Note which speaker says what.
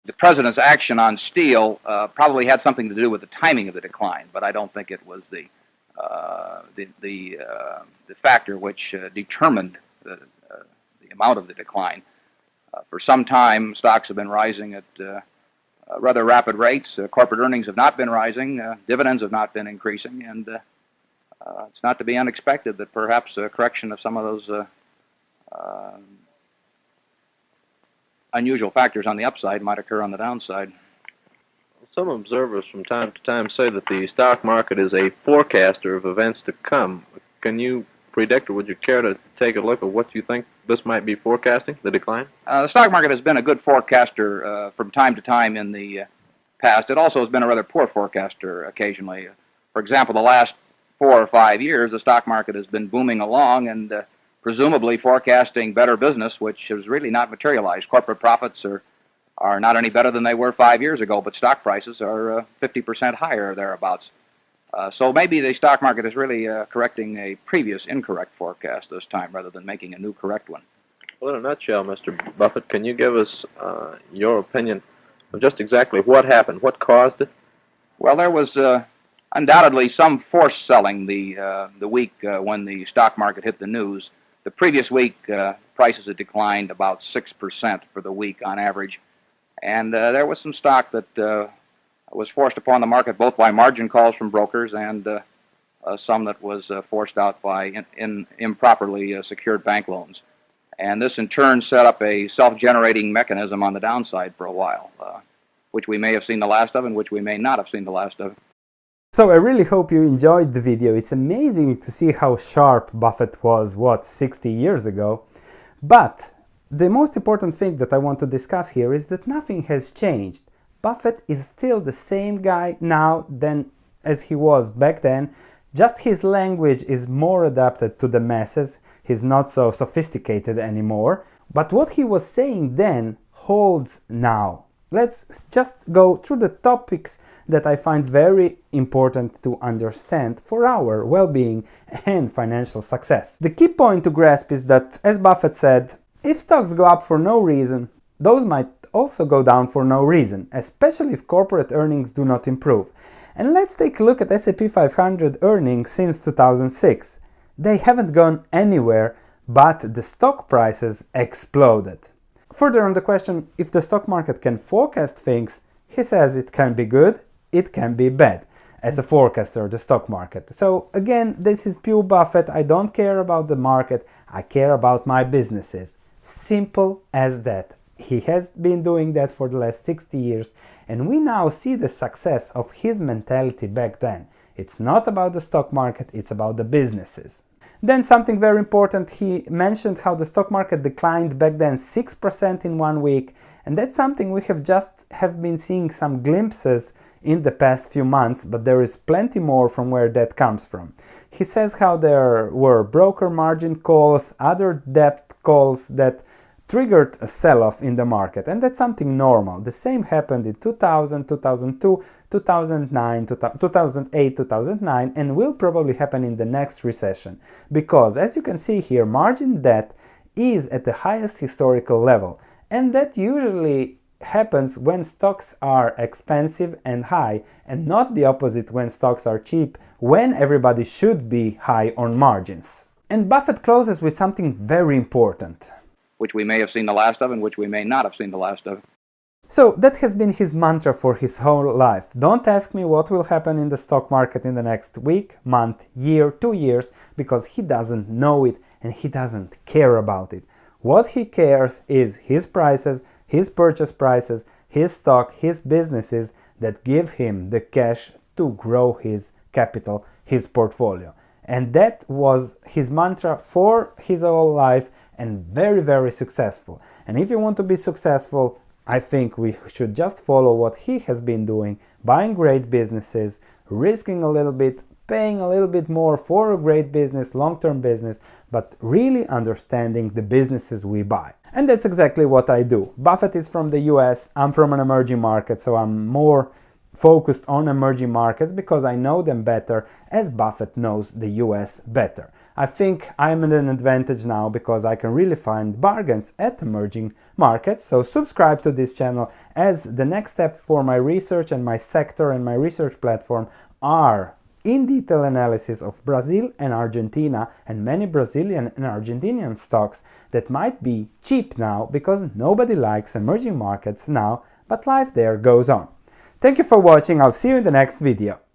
Speaker 1: the president's action on steel probably had something to do with the timing of the decline, but I don't think it was the factor which determined the amount of the decline. For some time, stocks have been rising at rather rapid rates. Corporate earnings have not been rising. Dividends have not been increasing, and it's not to be unexpected that perhaps a correction of some of those unusual factors on the upside might occur on the downside.
Speaker 2: Some observers from time to time say that the stock market is a forecaster of events to come. Can you predict, or would you care to take a look at what you think this might be forecasting, the decline?
Speaker 1: The stock market has been a good forecaster from time to time in the past. It also has been a rather poor forecaster occasionally. For example, the last 4 or 5 years, the stock market has been booming along and presumably forecasting better business, which has really not materialized. Corporate profits are not any better than they were 5 years ago, but stock prices are 50% higher or thereabouts. So maybe the stock market is really correcting a previous incorrect forecast this time rather than making a new correct one.
Speaker 2: Well, in a nutshell, Mr. Buffett, can you give us your opinion of just exactly what happened, what caused it?
Speaker 1: Well, there was undoubtedly some forced selling the week when the stock market hit the news. The previous week, prices had declined about 6% for the week on average, and there was some stock that was forced upon the market both by margin calls from brokers and some that was forced out by improperly secured bank loans. And this in turn set up a self-generating mechanism on the downside for a while, which we may have seen the last of and which we may not have seen the last of.
Speaker 3: So I really hope you enjoyed the video. It's amazing to see how sharp Buffett was, 60 years ago. But the most important thing that I want to discuss here is that nothing has changed. Buffett is still the same guy now than as he was back then. Just his language is more adapted to the masses. He's not so sophisticated anymore. But what he was saying then holds now. Let's just go through the topics that I find very important to understand for our well-being and financial success. The key point to grasp is that, as Buffett said, if stocks go up for no reason, those might also go down for no reason, especially if corporate earnings do not improve. And let's take a look at S&P 500 earnings since 2006. They haven't gone anywhere, but the stock prices exploded. Further on the question if the stock market can forecast things, he says it can be good, it can be bad, as a forecaster of the stock market. So again, this is pure Buffett. I don't care about the market, I care about my businesses. Simple as that. He has been doing that for the last 60 years, and we now see the success of his mentality back then. It's not about the stock market, it's about the businesses. Then something very important, he mentioned how the stock market declined back then 6% in 1 week, and that's something we have been seeing some glimpses in the past few months, but there is plenty more from where that comes from. He says how there were broker margin calls, other debt calls that triggered a sell-off in the market, and that's something normal. The same happened in 2000, 2002, 2009, 2008, 2009, and will probably happen in the next recession, because as you can see here, margin debt is at the highest historical level, and that usually happens when stocks are expensive and high, and not the opposite when stocks are cheap, when everybody should be high on margins. And Buffett closes with something very important,
Speaker 1: which we may have seen the last of and which we may not have seen the last of.
Speaker 3: So that has been his mantra for his whole life. Don't ask me what will happen in the stock market in the next week, month, year, 2 years, because he doesn't know it and he doesn't care about it. What he cares is his prices, his purchase prices, his stock, his businesses that give him the cash to grow his capital, his portfolio. And that was his mantra for his whole life, and very, very successful. And if you want to be successful, I think we should just follow what he has been doing, buying great businesses, risking a little bit, paying a little bit more for a great business, long-term business, but really understanding the businesses we buy. And that's exactly what I do. Buffett is from the US, I'm from an emerging market, so I'm more focused on emerging markets because I know them better, as Buffett knows the US better. I think I'm at an advantage now because I can really find bargains at emerging markets. So subscribe to this channel, as the next step for my research and my sector and my research platform are in detail analysis of Brazil and Argentina and many Brazilian and Argentinian stocks that might be cheap now because nobody likes emerging markets now, but life there goes on. Thank you for watching. I'll see you in the next video.